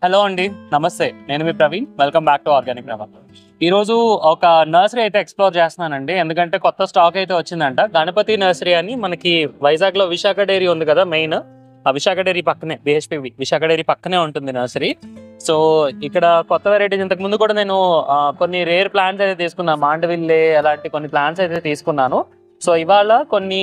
Hello అండి, నమస్తే. నేను మీ Praveen. Welcome back to organic రవ. ఈరోజు ఒక నర్సరీ అయితే ఎక్స్ప్లోర్ చేస్తున్నానండి. ఎందుకంటే కొత్త స్టాక్ అయితే వచ్చిందంట. గణపతి నర్సరీ అని మనకి వైజాగ్లో విశాఖ డైరీ ఉంది కదా, మెయిన్ ఆ విశాఖ డైరీ పక్కనే, బిహెచ్పి విశాఖ డైరీ పక్కనే ఉంటుంది నర్సరీ. సో ఇక్కడ కొత్త వెరైటీస్, ఇంతకు ముందు కూడా నేను కొన్ని రేర్ ప్లాంట్స్ అయితే తీసుకున్నాను. మాండవిల్లే అలాంటి కొన్ని ప్లాంట్స్ అయితే తీసుకున్నాను. సో ఇవాళ కొన్ని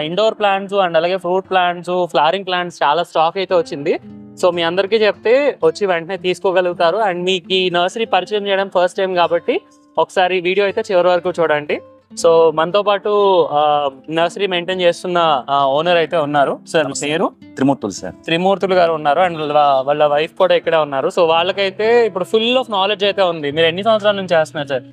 ఇండోర్ ప్లాంట్స్ అండ్ అలాగే ఫ్రూట్ ప్లాంట్స్, ఫ్లవరింగ్ ప్లాంట్స్ చాలా స్టాక్ అయితే వచ్చింది. సో మీ అందరికీ చెప్తే వచ్చి వెంటనే తీసుకోగలుగుతారు. అండ్ మీకు ఈ నర్సరీ పరిచయం చేయడం ఫస్ట్ టైం కాబట్టి ఒకసారి వీడియో అయితే చివరి వరకు చూడండి. సో మనతో పాటు నర్సరీ మెయింటైన్ చేస్తున్న ఓనర్ అయితే ఉన్నారు. సార్ పేరు త్రిమూర్తులు సార్. త్రిమూర్తులు గారు ఉన్నారు. అండ్ వాళ్ళ వైఫ్ కూడా ఇక్కడే ఉన్నారు. సో వాళ్ళకైతే ఇప్పుడు ఫుల్ ఆఫ్ నాలెడ్జ్ అయితే ఉంది. మీరు ఎన్ని సంవత్సరాల నుంచి చేస్తున్నారు సార్?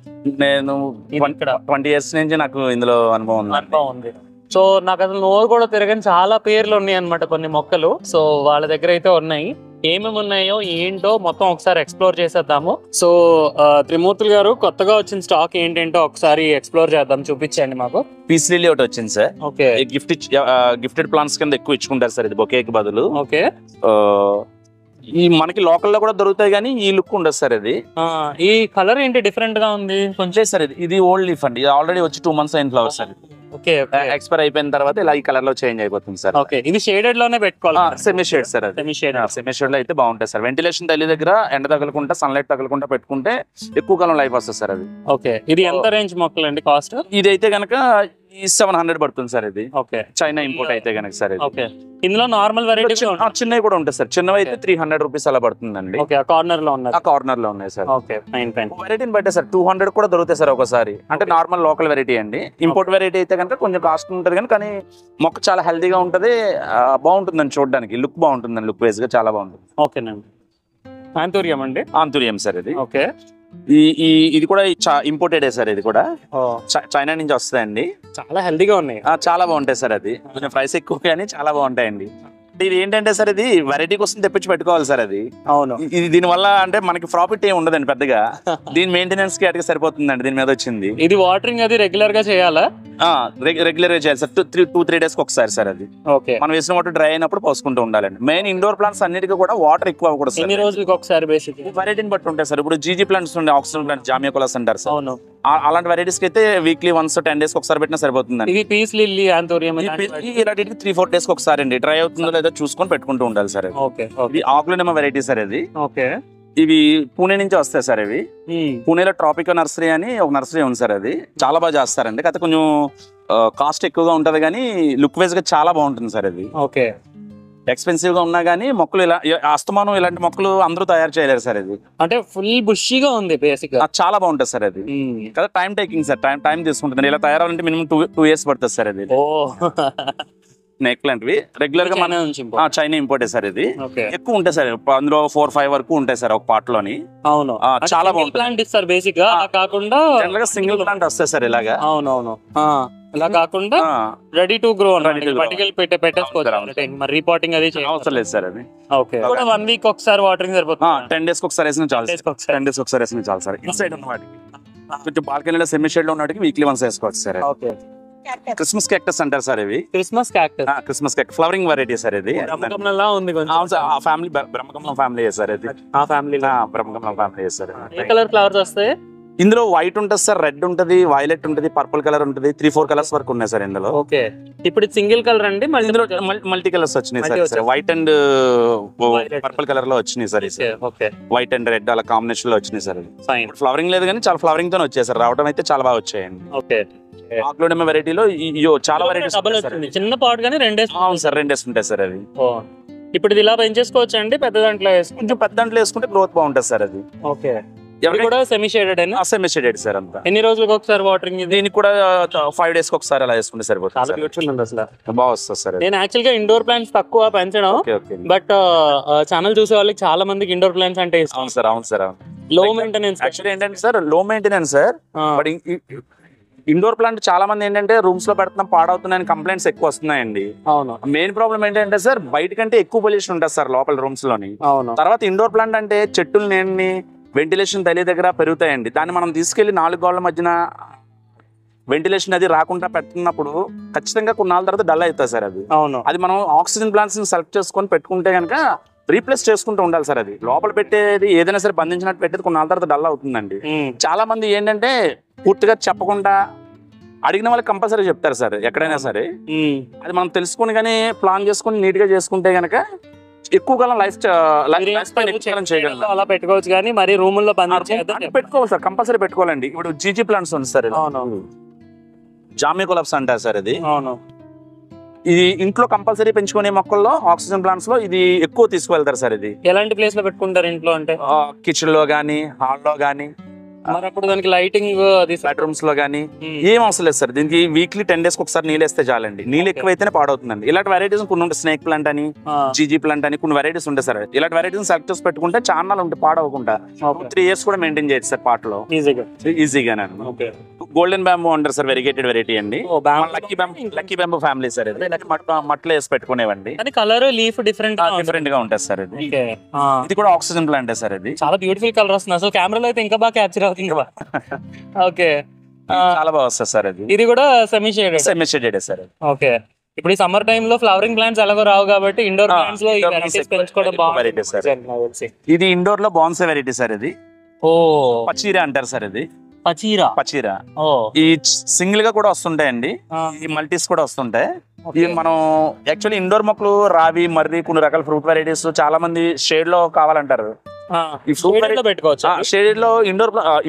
నేను 20 years నుంచి నాకు ఇందులో అనుభవం ఉంది. సో నాకు అసలు నోరు కూడా తిరగని చాలా పేర్లు ఉన్నాయి అనమాట, కొన్ని మొక్కలు. సో వాళ్ళ దగ్గర అయితే ఉన్నాయి. ఏమేమి ఉన్నాయో ఏంటో మొత్తం ఒకసారి ఎక్స్ప్లోర్ చేసేద్దాము. సో త్రిమూర్తులు గారు, కొత్తగా వచ్చిన స్టాక్ ఏంటంటో ఒకసారి ఎక్స్ప్లోర్ చేద్దాం, చూపించండి మాకు. పీస్ లిల్లీ ఒకటి వచ్చింది సార్. ఓకే. గిఫ్టెడ్ ప్లాంట్స్ కింద ఎక్కువ ఇచ్చుకుంటారు సార్, ఇది బొకేకి బదులు. ఓకే. ఈ మనకి లోకల్లో కూడా దొరుకుతాయి కానీ ఈ లుక్ ఉండదు సార్. ఇది ఈ కలర్ ఏంటి డిఫరెంట్ గా ఉంది కొంచెం సార్. ఇది ఓల్డ్ లీఫ్ అండి. ఇది ఆల్రెడీ వచ్చి 2 months అయిన ఫ్లవర్స్ సార్. ఓకే. ఎక్స్పైర్ అయిపోయిన తర్వాత ఇలా ఈ కలర్ లో చేంజ్ అయిపోతుంది సార్. ఓకే. ఇది షేడెడ్ లోనే పెట్టుకోవాలి. Semi shade sir. Semi shade లో అయితే బాగుంటాయి సార్. వెంటిలేషన్ తల్లి దగ్గర ఎండ తగలకుండా, సన్లైట్ తగలకుండా పెట్టుకుంటే ఎక్కువ కాలం లైఫ్ వస్తుంది సార్ అది. ఓకే. ఇది ఎంత రేంజ్ మొక్కలు అండి కాస్ట్? ఇది అయితే కనుక 700 పడుతుంది సార్. ఇది ఓకే. చైనా ఇంపోర్ట్ అయితే కనుక సార్. ఓకే. ఇందులో నార్మల్ వెరైటీ చిన్నవి కూడా ఉంటాయి సార్. చిన్నవి అయితే 300 రూపీస్ అలా పడుతుందండి. ఓకే. ఆ కార్నర్ లో ఉన్నాయి. ఆ కార్నర్ లో ఉన్నాయి సార్. ఓకే. ఫైన్. వెరైటీని బట్టే సార్ 200 కూడా దొరుకుతాయి సార్ ఒకసారి. అంటే నార్మల్ లోకల్ వెరైటీ అండి. ఇంపోర్ట్ వెరైటీ అయితే కనుక కొంచెం కాస్ట్ ఉంటుంది కానీ మొక్క చాలా హెల్దీగా ఉంటది, బాగుంటుందండి చూడడానికి. లుక్ బాగుంటుందండి, లుక్ వైజ్ గా చాలా బాగుంటుంది. ఓకేనండి. ఆంతూరియం అండి. ఆంతూరియం సార్ ఇది. ఓకే. ఇది కూడా ఇంపోర్టెడ్ సార్. ఇది కూడా చైనా నుంచి వస్తాయండి. చాలా హెల్దీగా ఉన్నాయి. చాలా బాగుంటాయి సార్. అది కొంచెం ప్రైస్ ఎక్కువ కానీ చాలా బాగుంటాయండి. ఇది ఏంటంటే సార్, ఇది వెరైటీ కోసం తెప్పించి పెట్టుకోవాలి సార్. అది అవును. ఇది దీని వల్ల అంటే మనకి ప్రాఫిట్ ఏమి ఉండదండి పెద్దగా. దీని మెయింటెనెన్స్ కి అటుగా సరిపోతుందండి. దీని మీద వచ్చింది. ఇది వాటరింగ్ అది రెగ్యులర్ గా చేయాలా? రెగ్యులర్ గా చేయాలి సార్. 2-3 days కి ఒకసారి సార్. అది ఓకే. మనం వేసిన వాటర్ డ్రై అయినప్పుడు పోసుకుంటూ ఉండాలండి. మెయిన్ ఇండోర్ ప్లాంట్స్ అన్నిటికీ కూడా వాటర్ ఎక్కువ అవ్వకూడదు సార్. ఎన్ని రోజులకి ఒకసారి బేసిక్? వెరైటీని బట్టి ఉంటాయి సార్. ఇప్పుడు జీజీ ప్లాంట్స్ ఉండే, ఆక్సిజన్ ప్లాంట్స్, జామియా కొలాస్ అంటారు సార్. అవును. అలాంటి వెరైటీస్ కి అయితే వీక్లీ వన్స్ 10 days కి ఒకసారి పెట్టినా సరిపోతుందండి. ఇది పీస్ లిల్లీ, ఆంతూరియం ఇలాంటి 3-4 days కి ఒకసారి అండి. డ్రై అవుతుందో లేదో చూసుకొని పెట్టుకుంటూ ఉండాలి సార్. ఓకే. ఇది ఆగ్లోనిమా వెరైటీ సార్. ఇది ఓకే. ఇవి పూణే నుంచి వస్తాయి సార్. ఇవి పూణేలో ట్రాపికల్ నర్సరీ అని ఒక నర్సరీ ఉంది సార్. అది చాలా బాగా చేస్తారండి. కాకపోతే కొంచెం కాస్ట్ ఎక్కువగా ఉంటది కానీ లుక్ వైజ్ గా చాలా బాగుంటుంది సార్. అది ఓకే. ఎక్స్పెన్సివ్ గా ఉన్నా కానీ మొక్కలు ఇలా అస్తమానం ఇలాంటి మొక్కలు అందరూ తయారు చేయలేరు సార్. ఇది అంటే ఫుల్ బుషీగా ఉంది బేసిక్ గా. చాలా బాగుంటుంది సార్. అది కదా టైం టేకింగ్ సార్. టైం తీసుకుంటుంది. ఇలా తయారాలంటే మినిమం 2 years పడుతుంది సార్. అది నెక్ లాంటివి రెగ్యులర్ గా మన చైనా ఇంపోర్ట్ సార్. ఇది ఎక్కువ ఉంటాయి సార్. అందులో 4-5 వరకు ఉంటాయి సార్ ఒక పార్ట్ లోని. అవును. చాలా బాగుంటుంది. ప్లాంట్ ఇస్తారు బేసిక్ గా, కాకుండా సింగిల్ ప్లాంట్ వస్తాయి సార్ ఇలాగా. అవునవును. ఇలా కాకుండా రెడీ టు గ్రో పెట్టేసుకోవచ్చు. మరి రిపోర్టింగ్ అది అవసరం లేదు సార్. అది ఓకే. 1 week ఒకసారి వాటరింగ్ సరిపోతుంది. 10 days కి ఒకసారి వేసిన చాలు. 10 days ఒకసారి వేసిన చాలు సార్. ఇన్సైడ్ ఉన్న వాటికి కొంచెం బాల్కనీలో సెమీ షేడ్ లో ఉన్న వాటికి వీక్లీ వన్స్ వేసుకోవచ్చు సార్. ఓకే. క్రిస్మస్ క్యాక్టస్ అంటారు సార్. ఇవి Christmas cactus flowering variety sir. ఇది బ్రహ్మకమలంలా ఉంది. ఆ ఫ్యామిలీ బ్రహ్మకమలం ఫ్యామిలీ సార్. ఇది ఆ ఫ్యామిలీ బ్రహ్మకమలం ఫ్యామిలీ సార్. ఏ కలర్ ఫ్లవర్స్ వస్తాయి ఇందులో? వైట్ ఉంటుంది సార్, రెడ్ ఉంటుంది, వైలెట్ ఉంటుంది, పర్పుల్ కలర్ ఉంటుంది. 3-4 కలర్స్ వరకు ఉన్నాయి సార్ ఇందులో. ఓకే. ఇప్పుడు సింగిల్ కలర్ అండి, ఇందులో మల్టీ కలర్స్ వచ్చినాయి sir. White and purple colour లో వచ్చినాయి సార్. వైట్ అండ్ రెడ్ అలా కాంబినేషన్ లో వచ్చినాయి సార్. ఫ్లవరింగ్ లేదు కానీ చాలా ఫ్లవరింగ్ తోనే వచ్చాయి సార్. రావడం అయితే చాలా బాగా వచ్చాయండి. ఓకే. ఆగ్లోనిమా వెరైటీలో చాలా వెరైటీస్. చిన్న పాట్ గానీ 2 days. అవును సార్, 2 days ఉంటాయి సార్. అది ఇప్పుడు ఇది ఇలా పెంచేసుకోవచ్చు అండి. పెద్ద దాంట్లో కొంచెం పెద్ద దాంట్లో వేసుకుంటే గ్రోత్ బాగుంటుంది సార్. అది ఓకే. కూడా సెమీ షేడెడ్ అయినా? Semi shaded sir. అంతా ఎన్ని రోజులకు ఒకసారి వాటరింగ్? దీనికి కూడా 5 days కి ఒకసారి అలా వేసుకుంటే సరిపోతుంది. చాలా బ్యూటిఫుల్ ఉంది అసలు, బాగా వస్తుంది సార్. నేను యాక్చువల్ గా ఇండోర్ ప్లాంట్స్ తక్కువ పెంచడం, బట్ ఛానల్ చూసే వాళ్ళకి చాలా మందికి ఇండోర్ ప్లాంట్స్ అంటే ఇష్టం. అవును సార్. అవును సార్. లో మెయింటెనెన్స్ యాక్చువల్లీ ఏంటంటే sir, low maintenance sir. But indoor plant చాలా మంది ఏంటంటే రూమ్స్ లో పెడుతున్నా పాడవుతున్నాయని కంప్లైంట్స్ ఎక్కువ వస్తున్నాయండి. అవును. మెయిన్ ప్రాబ్లం ఏంటంటే సార్, బయట కంటే ఎక్కువ పొల్యూషన్ ఉంటుంది సార్ లోపల రూమ్స్ లోని. అవును. తర్వాత ఇండోర్ ప్లాంట్ అంటే చెట్టులు నేన్ని వెంటిలేషన్ తల్లి దగ్గర పెరుగుతాయండి. దాన్ని మనం తీసుకెళ్లి 4 గోడల మధ్యన వెంటిలేషన్ అది రాకుండా పెట్టుకున్నప్పుడు ఖచ్చితంగా కొన్నాళ్ళ తర్వాత డల్ అవుతుంది సార్. అది మనం ఆక్సిజన్ ప్లాంట్స్ సెలెక్ట్ చేసుకొని పెట్టుకుంటే కనుక రీప్లేస్ చేసుకుంటూ ఉండాలి సార్. అది లోపల పెట్టేది ఏదైనా సరే బంధించినట్టు పెట్టేది కొన్ని తర్వాత డల్ అవుతుందండి. చాలా మంది ఏంటంటే పూర్తిగా చెప్పకుండా అడిగిన వాళ్ళకి కంపల్సరీ చెప్తారు సార్ ఎక్కడైనా సరే. అది మనం తెలుసుకుని కానీ ప్లాన్ చేసుకుని నీట్ గా చేసుకుంటే గనక ఎక్కువ కాలం లైఫ్ చేయగలం. అలా పెట్టుకోవచ్చు కానీ మరి రూముల్లో పెట్టుకోవాలి సార్, కంపల్సరీ పెట్టుకోవాలండి. ఇప్పుడు జీజీ ప్లాంట్స్ ఉంది సార్, జామికోలప్స్ అంటారు సార్. ఇది ఇది ఇంట్లో కంపల్సరీ పెంచుకునే మొక్కల్లో ఆక్సిజన్ ప్లాంట్స్ లో ఇది ఎక్కువ తీసుకువెళ్తారు సార్. ఇది ఎలాంటి ప్లేస్ లో పెట్టుకుంటారు ఇంట్లో అంటే? కిచెన్ లో గానీ, హాల్లో గానీ, మరి అప్పుడు దానికి లైటింగ్ బెడ్రూమ్స్ లో గానీ ఏం అవసరం లేదు సార్. దీనికి వీక్లీ 10 days ఒకసారి నీళ్ళు వేస్తే చాలండి. నీళ్ళు ఎక్కువైతేనే పాడవుతుందండి. ఇలాంటి వెరైటీస్ కొన్ని ఉంటాయి, స్నేక్ ప్లాంట్ అని, జీజీ ప్లాంట్ అని కొన్ని వెరైటీస్ ఉంటాయి సార్. ఇలాంటి వెరైటీస్ సెలెక్ట్ చేసి పెట్టుకుంటే చాలా ఉంటాయి, పాడవకుండా 3 years కూడా మెయింటైన్ చేయొచ్చు సార్ పాట్ లో ఈజీగానే. గోల్డెన్ బ్యాంబూ అంటారు సార్, వెరిగేటెడ్ వెరైటీ అండి. Lucky bamboo family sir. ఇది మట్లో వేసి పెట్టుకునేవండి. కలర్ లీఫ్ డిఫరెంట్ గా ఉంటుంది సార్. ఇది కూడా ఆక్సిజన్ ప్లాంట్ సార్. ఇది చాలా బ్యూటిఫుల్ కలర్ వస్తుంది అసలు, కెమెరాలో అయితే ఇంకా బాగా క్యాప్చర్ అవుతుంది. ఓకే, చాలా బాగా వస్తుంది సార్. ఇది కూడా సెమీ షేడెడ్ సార్. ఓకే, ఇప్పుడు ఈ సమ్మర్ టైమ్ లో ఫ్లవరింగ్ ప్లాంట్స్ ఎలాగో రావు కాబట్టి ఇండోర్ ప్లాంట్స్ లో పెంచుకోవడం బాగుంది సార్. ఇది ఇండోర్ లో బాన్సే వెరైటీ సార్. ఇది పచీరా అంటారు సార్. ఇది పచీరా ఈ సింగిల్ గా కూడా వస్తుంటాయండి, ఈ మల్టీస్ కూడా వస్తుంటాయి. ఇది మనం యాక్చువల్లీ ఇండోర్ మొక్కలు రావి, మర్రి, కొన్ని రకాల ఫ్రూట్ వెరైటీస్ చాలా మంది షేడ్ లో కావాలంటారు. ఈ ఫ్రూట్ పెట్టుకోవచ్చు షేడ్ లో.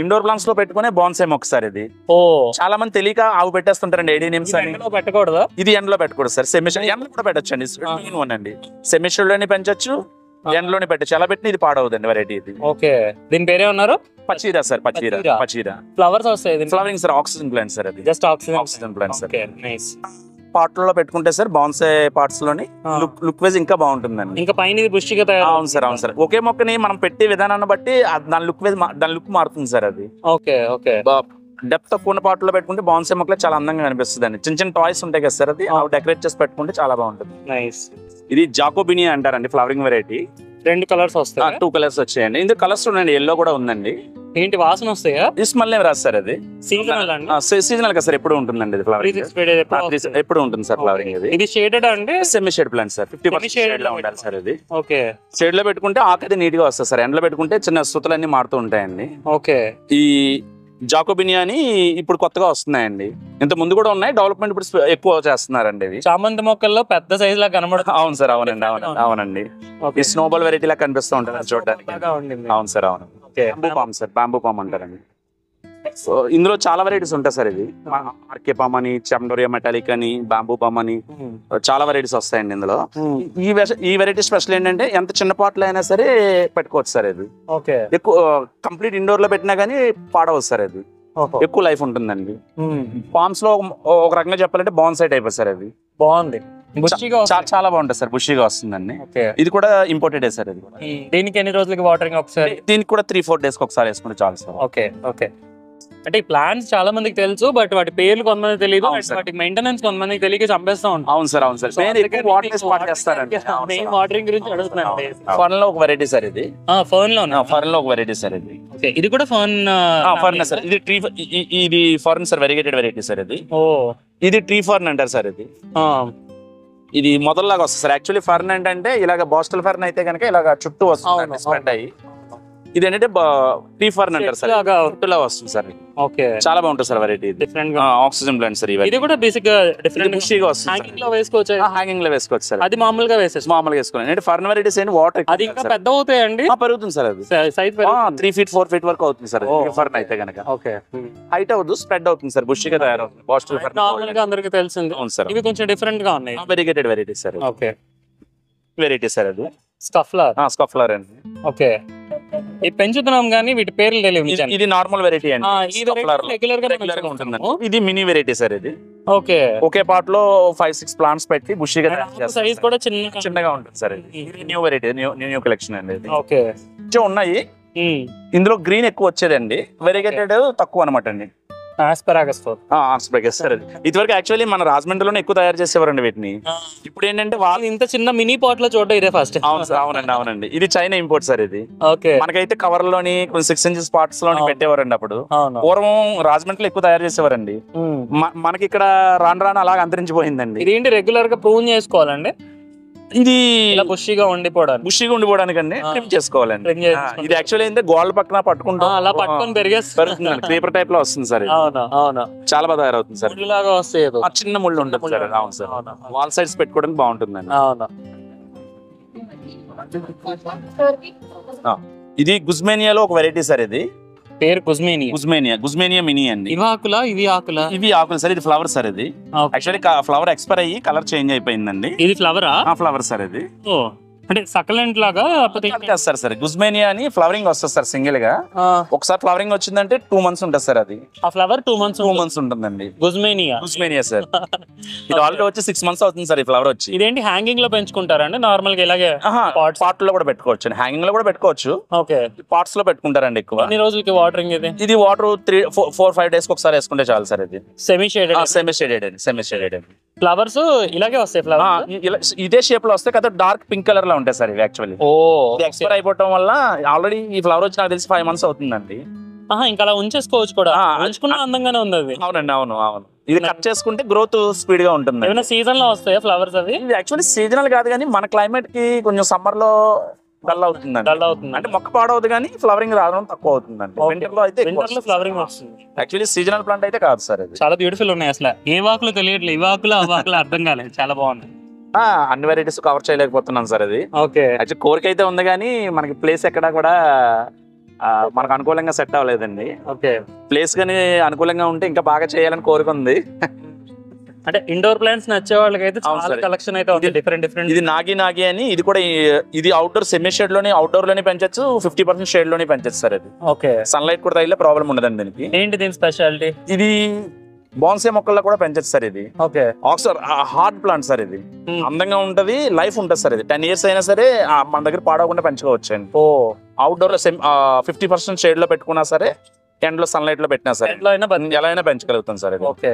ఇండోర్ ప్లాంట్స్ లో పెట్టుకునే బాన్సే మొక్క సార్. ఇది చాలా మంది తెలియక ఆవు పెట్టేస్తుంటారండి, ఏడీనిమ్స్ అని. పెట్టకూడదు, ఇది ఎండలో పెట్టకూడదు సార్. సెమిషల్ ఎండలో కూడా పెట్టచ్చు అండి, అండి సెమిషల్ లోనే పెంచొచ్చు, ఎండలోనే పెట్టచ్చు. ఎలా పెట్టిన ఇది పాడవుదండి వెరైటీ. ఇది ఓకే, దీని పేరే ఉన్నారు పచీరా సార్. పచీరా ఫ్లవర్స్ వస్తాయి, flowering sir. Oxygen plant sir. అది జస్ట్ ఆక్సిజన్ ప్లాంట్ సార్. పాట్లో పెట్టుకుంటే సార్ బాన్సే పార్ట్స్ లోని లుక్ వైజ్ ఇంకా బాగుంటుందండి. ఇంకా పైన బుష్టిగా అవును సార్, అవును సార్. ఒకే మొక్కని మనం పెట్టే విధానాన్ని బట్టి దాని లుక్ వైజ్ దాని లుక్ మారుతుంది సార్. అది ఓకే ఓకే, డెప్త్ తక్కువ పార్ట్ లో పెట్టుకుంటే బాన్సే మొక్కలు చాలా అందంగా కనిపిస్తుంది అండి. చిన్న చిన్న టాయ్స్ ఉంటాయి కదా సార్, అది డెకరేట్ చేసి పెట్టుకుంటే చాలా బాగుంటుంది. ఇది జాకోబినియా అంటారండి, ఫ్లవరింగ్ వెరైటీ. 2 కలర్స్ వస్తాయి, 2 కలర్స్ వచ్చాయండి. ఇందులో కలర్స్ ఉన్నాయండి, ఎల్లో కూడా ఉందండి. ఏంటి వాసన వస్తాయా? స్మెల్ ఏమి రాదు సార్. అది సీజనల్ గా సార్, ఎప్పుడు ఉంటుందండి ఇది ఫ్లవరింగ్, ఎప్పుడు ఉంటుంది సార్ ఫ్లవరింగ్. ఇది షేడెడ్ అండి, semi shade plant sir. 50% shade లో ఉండాలి సార్. ఇది ఓకే, షేడ్ లో పెట్టుకుంటే ఆకది నీట్ గా వస్తుంది సార్. ఎండలో పెట్టుకుంటే చిన్న సుతలన్నీ మారుతూ ఉంటాయండి. ఓకే, ఈ జాకోబినియా అని ఇప్పుడు కొత్తగా వస్తున్నాయండి. ఇంత ముందు కూడా ఉన్నాయి, డెవలప్మెంట్ ఇప్పుడు ఎక్కువ చేస్తున్నారండి. ఇవి చామంతి మొక్కల్లో పెద్ద సైజ్ లా కనబడుతుంది. అవును సార్, అవునండి, అవునండి. ఈ స్నోబాల్ వెరైటీ లా కనిపిస్తూ ఉంటుంది చూడడానికి. అవును సార్, అవును. Bamboo palm sir, bamboo palm అంటారండి. సో ఇందులో చాలా వెరైటీస్ ఉంటాయి సార్. ఇది ఆర్కే పామ్ అని, చెమ్డోరియా మెటాలిక్ అని, బ్యాంబూ పామ్ అని చాలా వెరైటీస్ వస్తాయండి ఇందులో. ఈ వెరైటీ స్పెషల్ ఏంటంటే ఎంత చిన్న పాటలు అయినా సరే పెట్టుకోవచ్చు సార్. ఇది ఎక్కువ కంప్లీట్ ఇండోర్ లో పెట్టినా గానీ పాడవచ్చు సార్. అది ఎక్కువ లైఫ్ ఉంటుందండి. పామ్స్ లో ఒక రకంగా చెప్పాలంటే బాన్సై టైప్ సార్. అది బాగుంది, చాలా బాగుంటుంది సార్, బుషీగా వస్తుందండి. ఇది కూడా ఇంపోర్టెడ్ సార్. ఇది దీనికి ఎన్ని రోజులకి వాటరింగ్ ఒకసారి? దీనికి కూడా 3-4 days ఒకసారి వేసుకుంటే చాలు సార్. ఓకే ఓకే, అంటే ఈ ప్లాంట్స్ చాలా మందికి తెలుసు, బట్ వాటి పేర్లు కొంతమంది తెలియదు, వాటి మెయింటెనెన్స్ కొంతమందికి తెలియక చంపేస్తా ఉంటాం. అవును సార్, అవును సార్. వాటరింగ్ గురించి అడుగుతున్నాను. ఫర్న్ లో ఒక వెరైటీ సార్. ఇది ఫర్న్ లో ఒక వెరైటీ సార్. ఇది ఇది కూడా ఫర్న్ సార్. ఇది ట్రీ, ఇది fern sir, variegated variety sir. ఇది ఇది ట్రీ ఫర్న్ అంటారు సార్. ఇది మొదల్లాగా వస్తుంది సార్. యాక్చువల్లీ ఫర్న్ ఏంటంటే ఇలాగ బాస్టల్ ఫర్న్ అయితే కనుక ఇలాగ చుట్టూ వస్తుంది స్ప్రెడ్ అయ్యి. ఇది ఏంటంటే ట్రీ ఫర్న్ అంటారు సార్, చుట్టూలా వస్తుంది సార్. ఓకే, చాలా బాగుంటుంది sir variety. Different oxygen plant sir. ఇది కూడా బేసిక్ గా డిఫరెంట్ బుషీగా వస్తుంది. హ్యాంగింగ్ లో వేసుకోవచ్చు, హ్యాంగింగ్ లో వేసుకోవచ్చు సార్. అది మామూలుగా వేసుకోవాలి. అంటే ఫర్న్ వెరైటీస్ ఏంటి వాటర్ అది ఇంకా పెద్ద అవుతాయండి, పెరుగుతుంది సార్. అది సైజ్ 3 feet 4 feet వరకు అవుతుంది సార్ ఫర్న్ అయితే కనుక. ఓకే, హైట్ అవుతుంది, స్ప్రెడ్ అవుతుంది సార్, బుషీగా తయారవుతుంది. బాస్టల్ ఫర్న్ నార్మల్ గా అందరికీ తెలిసింది. అవును సార్, ఇవి కొంచెం డిఫరెంట్ గా ఉన్నాయి, variegated varieties sir. Okay, variety sir. అది స్కఫ్లర్ అండి. ఓకే, ఇది పెంచుతున్నాం కానీ వీటి పేర్లు తెలియదు. ఇది నార్మల్ వెరైటీ అండి, రెగ్యులర్ గా ఉంటుంది. ఇది మినీ వెరైటీ సార్. ఇది ఓకే, ఒకే పార్ట్ లో 5-6 ప్లాంట్స్ పెట్టి బుషీగా సైజ్ కూడా చిన్నగా ఉంటుంది సార్. ఇది న్యూ వెరైటీ, న్యూ కలెక్షన్ అండి. ఓకే, ఉన్నాయి. ఇందులో గ్రీన్ ఎక్కువ వచ్చేదండి, వెరిగేటెడ్ తక్కువ అనమాట అండి. Asparagus sir. ఇదివరకు యాక్చువల్లీ మన రాజమండ్రిలోనే ఎక్కువ తయారు చేసేవారండి వీటిని. ఇప్పుడు ఏంటంటే వాళ్ళు ఇంత చిన్న మినీ పాట్ లో చూడడం ఇదే ఫస్ట్. అవునండి. ఇది చైనా ఇంపోర్ట్ సార్. ఇది ఓకే, మనకైతే కవర్ లోని 6 inches పార్ట్స్ లోని పెట్టేవారండి. అప్పుడు పూర్వం రాజమండ్రిలో ఎక్కువ తయారు చేసేవారండి. మనకి ఇక్కడ రాను అలాగ అంతరించిపోయిందండి. ఇది ఏంటి రెగ్యులర్ గా ప్రూన్ చేసుకోవాలండి? ఇది ఇలా బుషిగా ఉండిపోవడానికి బుషిగా ఉండిపోవడానికండి ట్రిమ్ చేసుకోవాలండి. ఇది యాక్చువల్లీ ఏంటంటే గోడల పక్కన పట్టుకుంటాం, అలా పట్టుకొని పెరుగుతుంది, పేపర్ టైప్ లో వస్తుంది సార్. అవునా అవునా, చాలా బాగా తయారవుతుంది సార్. లాగా వస్తాయి, చిన్న ముళ్ళు ఉంటుంది సార్. అవును సార్, వాల్ సైడ్స్ పెట్టుకోవడానికి బాగుంటుందండి. అవునా. ఇది గుజ్మేనియాలో ఒక వెరైటీ సార్. ఇది పేరు గుజ్మేనియా. గుజ్మేనియా మినీ అండి. ఇవి ఆకులా ఇవి ఆకులా? ఇవి ఆకులు సార్, ఇది ఫ్లవర్ సార్. ఇది యాక్చువల్లీ ఫ్లవర్ ఎక్స్పైర్ అయ్యి కలర్ చేంజ్ అయిపోయిందండి. ఇది ఫ్లవరా? Flower sir. ఇది అంటే సకలెంట్ లాగా సార్. సరే, గుజ్మేనియా అని ఫ్లవరింగ్ వస్తుంది సార్ సింగిల్ గా. ఒకసారి ఫ్లవరింగ్ వచ్చిందంటే 2 months ఉంటుంది సార్. అది ఆ ఫ్లవర్ 2 months ఉంటుందండి. గుజ్మేనియా సార్. ఇది ఆల్రెడీ వచ్చి 6 months అవుతుంది సార్ ఈ ఫ్లవర్ వచ్చి. ఇదేంటి హ్యాంగింగ్ లో పెంచుకుంటారండి నార్మల్ గా? ఇలాగే పాట్ లో కూడా పెట్టుకోవచ్చు, హ్యాంగింగ్ లో కూడా పెట్టుకోవచ్చు. ఓకే, పాట్స్ లో పెట్టుకుంటారండి ఎక్కువ. ఎన్ని రోజులకి వాటరింగ్? ఇది వాటర్ 4-5 days ఒకసారి వేసుకుంటే చాలు సార్. ఇది సెమీ షేడెడ్ ఫ్లవర్స్ ఇలాగే వస్తాయి. ఫ్లవర్స్ ఇదే షేప్ లో వస్తాయి కదా, డార్క్ పింక్ కలర్ లో ఉంటాయి సార్ ఇవి. యాక్చువల్లీ ఎక్స్పైర్ అయిపోవడం వల్ల ఆల్రెడీ ఈ ఫ్లవర్ వచ్చి నాకు తెలిసి 5 months అవుతుందండి. ఇంకా అలా ఉంచేసుకోవచ్చు కూడా, ఉంచుకున్న అందంగానే ఉంది అది. అవునండి, అవును. ఇది కట్ చేసుకుంటే గ్రోత్ స్పీడ్ గా ఉంటుంది. ఏమైనా సీజన్ లో వస్తాయా ఫ్లవర్స్ అవి? ఇది యాక్చువల్లీ సీజనల్ కాదు, కానీ మన క్లైమేట్ కి కొంచెం సమ్మర్ లో డల్ అవుతుందండి. అంటే మొక్క పాడవద్దు, కానీ ఫ్లవరింగ్ రావడం తక్కువ అవుతుందండి. వింటర్ లో అయితే ఫ్లవరింగ్ వస్తుంది. యాక్చువల్లీ సీజనల్ ప్లాంట్ అయితే కాదు సార్. అది చాలా బ్యూటిఫుల్ ఉన్నాయి. అసలు ఏ వాకులు తెలియట్లేదు, ఈ వాకులు ఆ వాకులు అర్థం కాలేదు. చాలా బాగుంది. అన్ని వెరైటీస్ కవర్ చేయలేకపోతున్నాం సార్. అది ఓకే, యాక్చువల్లీ కోరిక అయితే ఉంది, కానీ మనకి ప్లేస్ ఎక్కడా కూడా మనకు అనుకూలంగా సెట్ అవ్వలేదండి. ఓకే, ప్లేస్ కానీ అనుకూలంగా ఉంటే ఇంకా బాగా చేయాలని కోరిక ఉంది. అంటే ఇండోర్ ప్లాంట్స్ నచ్చే వాళ్ళకి అయితే చాలా కలెక్షన్ అయితే ఉంది. డిఫరెంట్ ఇది నాగి అని, ఇది కూడా ఇది అవుట్డోర్ సెమీ షేడ్ లోనే, అవుట్డోర్ లోనే పెంచచ్చు, 50% షేడ్ లోనే పెంచచ్చు సార్. అది ఓకే, సన్లైట్ కూడా తగిలే ప్రాబ్లం ఉండదండి దీనికి. ఏంటి దీని స్పెషాలిటీ? ఇది బాన్సే మొక్కల్లో కూడా పెంచచ్చు సార్. ఇది ఓకే, ఆక్సర్ హార్డ్ ప్లాంట్ సార్. ఇది అందంగా ఉంటది, లైఫ్ ఉంటుంది సార్. ఇది 10 years అయినా సరే మన దగ్గర పాడవకుండా పెంచుకోవచ్చు అండి. అవుట్డోర్ లో 50% షేడ్ లో పెట్టుకున్నా సరే, ఎండ్ లో సన్లైట్ లో పెట్టినా సరే ఎలా అయినా పెంచగలుగుతాం సార్. ఇది ఓకే,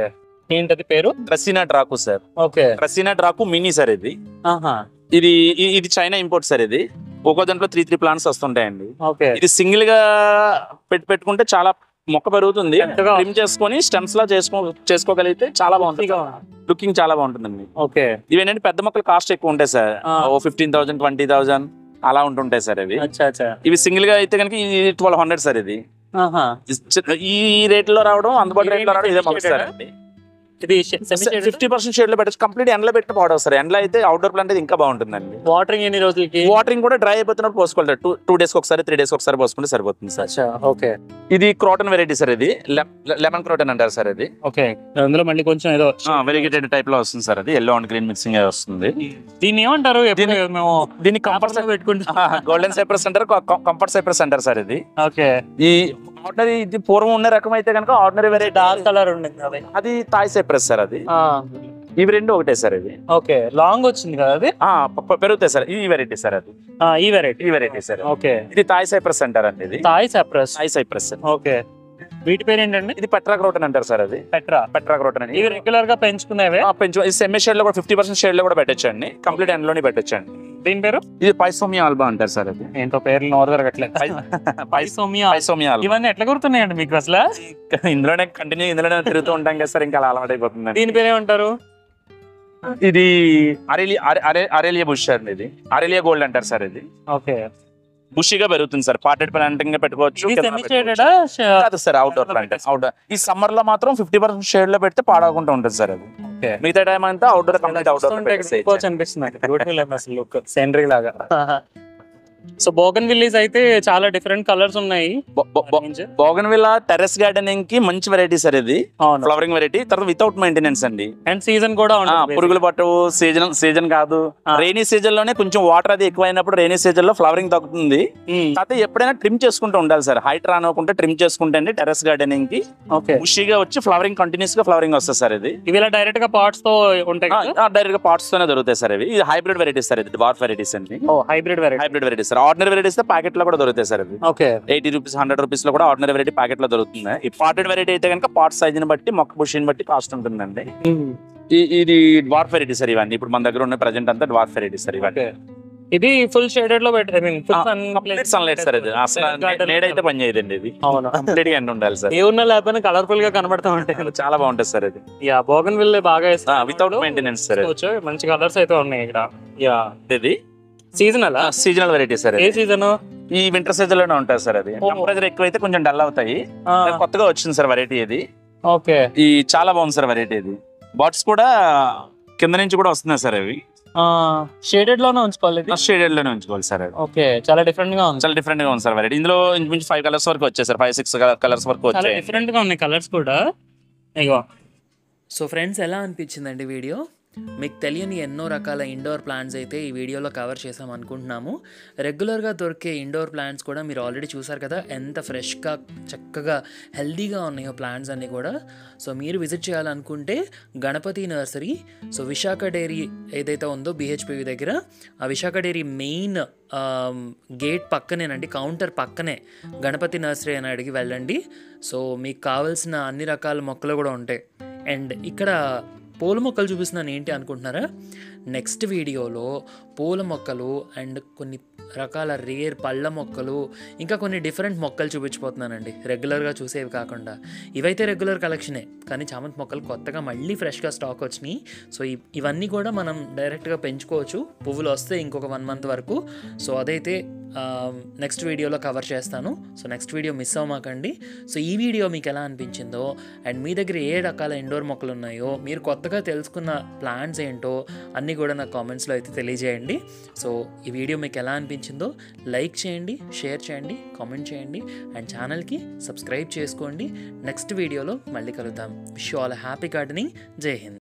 ఏంటది పేరు? Dracaena draco sir. Okay, dracaena draco mini sir. ఇది చైనా ఇంపోర్ట్ సార్. ఇది ఒక్కో దాంట్లో 3 ప్లాంట్స్ వస్తుంటాయండి. ఓకే, ఇది సింగిల్ గా పెట్టుకుంటే చాలా మొక్క పెరుగుతుంది. ట్రిమ్ చేసుకొని స్టెమ్స్ లా చేసుకోగలిగితే చాలా బాగుంటుంది, లుకింగ్ చాలా బాగుంటుందండి. ఓకే, ఇవేంటంటే పెద్ద మొక్కలు కాస్ట్ ఎక్కువ ఉంటాయి సార్. 15,000 20,000 అలా ఉంటుంటాయి సార్. ఇవి ఇవి సింగిల్ గా అయితే కనుక ఇది 1200 సార్. ఇది ఈ రేట్ లో రావడం, అందుబాటు రేట్ లో రావడం ఇదే మొక్క సార్. ఇది 50% షేడ్ లో పెట్టచ్చు, కంప్లీట్ ఎండ్ లో పెట్టిన పాడవు సార్. ఎండ్ లో అయితే అవుట్డోర్ ప్లాంట్ అయితే ఇంకా బాగుంటుందండి. వాటరింగ్ ఎన్ని రోజులకి? వాటరింగ్ కూడా డ్రై అయిపోతున్నప్పుడు పోసుకోవాలి. 2 days ఒకసారి 3 days ఒకసారి పోసుకుంటే సరిపోతుంది సార్. ఓకే, ఇది క్రోటన్ వెరైటీ సార్. ఇది లెమన్ క్రోటన్ అంటారు సార్. ఇది ఓకే, అందులో మళ్ళీ కొంచెం ఏదో వెరిగేటెడ్ టైప్ లో వస్తుంది సార్. అది ఎల్లో అండ్ గ్రీన్ మిక్సింగ్ వస్తుంది. దీన్ని ఏమంటారు? దీన్ని కంఫర్ట్ గోల్డెన్ సైప్రస్ అంటారు, కంఫర్ట్ సైప్రస్ అంటారు సార్. ఇది ఓకే, ఈ ఆర్డినరీ ఇది పూర్వం ఉన్న రకం అయితే కనుక ఆర్డినరీ వెరైటీ డార్క్ కలర్ ఉండేది, అది థాయ్ సైప్రస్ సార్. అది ఇవి రెండు ఒకటే సార్. ఇది ఓకే, లాంగ్ వచ్చింది కదా అది? పెరుగుతాయి సార్. ఈ వెరైటీ సార్. అది ఈ వెరైటీ సార్. ఓకే, ఇది థాయ్ సైప్రస్ అంటారు అండి. ఇది థాయ్ సైప్రస్. ఓకే, వీటి పేరు ఏంటండి? ఇది పెట్రా క్రోటన్ అంటారు సార్. అది పెట్రా క్రోటన్ అని. ఇవి రెగ్యులర్ గా పెంచుకునేవే? సెమీ షేడ్ లో కూడా 50% షేడ్ లో కూడా పెట్టచ్చండి, కంప్లీట్ ఎండ్ లోనే పెట్టచ్చండి. దీని పేరు? ఇది పైసోమియా ఆల్బా అంటారు సార్. అది ఏంటో పేర్లు నోరు జరగట్లేదు. పైసోమియా ఇవన్నీ ఎట్లా గుర్తున్నాయండి మీకు అసలు? ఇందులోనే ఇందులోనే తిరుగుతూ ఉంటాం కదా సార్, ఇంకా అలవాటు అయిపోతుంది. దీని పేరు ఏమంటారు? ఇది అరేలియా బుష్ అండి. ఇది అరేలియా గోల్డ్ అంటారు సార్. ఇది ఓకే, బుషిగా పెరుగుతుంది సార్. పాటెడ్ ప్లాంటింగ్ గా పెట్టుకోవచ్చు సార్. Outdoor plant. ఈ సమ్మర్ లో మాత్రం 50% షేడ్ లో పెడితే పాడకుండా ఉంటుంది సార్. అది మిగతా టైం అంతా అవుట్డోర్ సెండరీ లాగా. సో బోగన్ విల్లీస్ అయితే చాలా డిఫరెంట్ కలర్స్ ఉన్నాయి. బోగన్ విల్లా టెర్రస్ గార్డెనింగ్ కి మంచి వెరైటీ సార్. ఇది ఫ్లవరింగ్ వెరైటీ. తర్వాత వితౌట్ మెయింటెనెన్స్ అండి. అండ్ సీజన్ కూడా పురుగులు పట్టవు. సీజన్ కాదు, రైనీ సీజన్ లోనే కొంచెం వాటర్ అది ఎక్కువైనప్పుడు రైనీ సీజన్ లో ఫ్లవరింగ్ తగ్గుతుంది. కాకపోతే ఎప్పుడైనా ట్రిమ్ చేసుకుంటూ ఉండాలి సార్. హైట్ రానుకుంటే ట్రిమ్ చేసుకుంటే అండి టెర్రస్ గార్డెనింగ్ కి ఖుషిగా వచ్చి ఫ్లవరింగ్ కంటిన్యూస్ గా ఫ్లవరింగ్ వస్తుంది సార్. ఇది ఇవి డైరెక్ట్ గా పార్ట్స్ తో ఉంటాయి, డైరెక్ట్ గా పార్ట్స్ తోనే దొరుకుతాయి సార్. ఇది హైబ్రిడ్ వెరైటీస్ సార్. ఇది డ్వార్ఫ్ వెరైటీస్ అండి. Hybrid varieties sir. Ordinary varieties packet లో కూడా దొరుకుతాయి సార్. అది 80 రూపీస్ 100 రూపీస్ లో కూడా ఆర్డినరీ వెరైటీ ప్యాకెట్ లో దొరుకుతుంది. ఈ పాటెడ్ వెరైటీ అయితే కనుక పాట్ సైజ్ ని బట్టి, మొక్క బుషిని బట్టి కాస్ట్ ఉంటుందండి. ఇది డ్వార్ఫ్ వెరైటీ సార్. ఇవన్నీ ఇప్పుడు మన దగ్గర ఉన్న ప్రెజెంట్ అంతా డ్వార్ఫ్ వెరైటీ సార్. ఇవన్నీ ఇది ఫుల్ షేడెడ్ లో పెట్టి సన్లైట్ సార్ ఇది అసలు నేడైతే పని చేయదండి ఇది. అవును, కంప్లీట్ గా ఎండ ఉండాలి సార్. ఏ ఉన్నా లేకపోయినా కలర్ఫుల్ గా కనబడతా ఉంటాయి. చాలా బాగుంటుంది సార్ ఇది. యా బోగన్ విల్ బాగా వితౌట్ మెయింటెనెన్స్ సార్. మంచి కలర్స్ అయితే ఉన్నాయి ఇక్కడ. యా ఇది సీజనల్ సీజనల్ వెరైటీ సార్. ఏ సీజన్? ఈ వింటర్ సీజన్ లోనే ఉంటుంది సార్. అది టెంపరేచర్ ఎక్కువైతే కొంచెం డల్ అవుతాయి. కొత్తగా వచ్చింది సార్ వెరైటీ ఇది. ఓకే, ఈ చాలా బాగుంది సార్ వెరైటీ ఇది. బాట్స్ కూడా కింద నుంచి కూడా వస్తున్నాయి సార్. అవి షేడెడ్ లోనే ఉంచుకోవాలి, షేడెడ్ లోనే ఉంచుకోవాలి సార్. ఓకే, చాలా డిఫరెంట్ గా ఉంది. చాలా డిఫరెంట్ గా ఉంది సార్ వెరైటీ. ఇందులో ఇంచుమించు 5 కలర్స్ వరకు వచ్చాయి సార్. 5-6 కలర్స్ వరకు చాలా వచ్చాయి. డిఫరెంట్ గా ఉన్నాయి కలర్స్ కూడా. ఇగో సో ఫ్రెండ్స్, ఎలా అనిపించిందండి వీడియో? మీకు తెలియని ఎన్నో రకాల ఇండోర్ ప్లాంట్స్ అయితే ఈ వీడియోలో కవర్ చేసాం అనుకుంటున్నాము. రెగ్యులర్గా దొరికే ఇండోర్ ప్లాంట్స్ కూడా మీరు ఆల్రెడీ చూసారు కదా, ఎంత ఫ్రెష్గా చక్కగా హెల్దీగా ఉన్నాయో ప్లాంట్స్ అన్నీ కూడా. సో మీరు విజిట్ చేయాలనుకుంటే Ganapathi nursery, so Visakha dairy ఏదైతే ఉందో BHPV దగ్గర, ఆ విశాఖ డైరీ మెయిన్ గేట్ పక్కనేనండి, కౌంటర్ పక్కనే గణపతి నర్సరీ అని అడిగి వెళ్ళండి. సో మీకు కావాల్సిన అన్ని రకాల మొక్కలు కూడా ఉంటాయి. అండ్ ఇక్కడ పూల మొక్కలు చూపిస్తున్నాను ఏంటి అనుకుంటున్నారా? నెక్స్ట్ వీడియోలో పూల మొక్కలు అండ్ కొన్ని రకాల రేర్ పళ్ళ మొక్కలు, ఇంకా కొన్ని డిఫరెంట్ మొక్కలు చూపించిపోతున్నానండి, రెగ్యులర్గా చూసేవి కాకుండా. ఇవైతే రెగ్యులర్ కలెక్షనే, కానీ చామంతి మొక్కలు కొత్తగా మళ్ళీ ఫ్రెష్గా స్టాక్ వచ్చినాయి. సో ఇవన్నీ కూడా మనం డైరెక్ట్గా పెంచుకోవచ్చు. పువ్వులు వస్తే ఇంకొక 1 మంత్ వరకు. సో అదైతే నెక్స్ట్ వీడియోలో కవర్ చేస్తాను. సో నెక్స్ట్ వీడియో మిస్ అవ్వమాకండి. సో ఈ వీడియో మీకు ఎలా అనిపించిందో, అండ్ మీ దగ్గర ఏ రకాల ఇండోర్ మొక్కలు ఉన్నాయో, మీరు కొత్తగా తెలుసుకున్న ప్లాంట్స్ ఏంటో అన్నీ కూడా నాకు కామెంట్స్లో అయితే తెలియజేయండి. సో ఈ వీడియో మీకు ఎలా అనిపించిందో లైక్ చేయండి, షేర్ చేయండి, కామెంట్ చేయండి, అండ్ ఛానల్కి సబ్స్క్రైబ్ చేసుకోండి. నెక్స్ట్ వీడియోలో మళ్ళీ కలుద్దాం. Wish you all happy gardening. జై హింద్.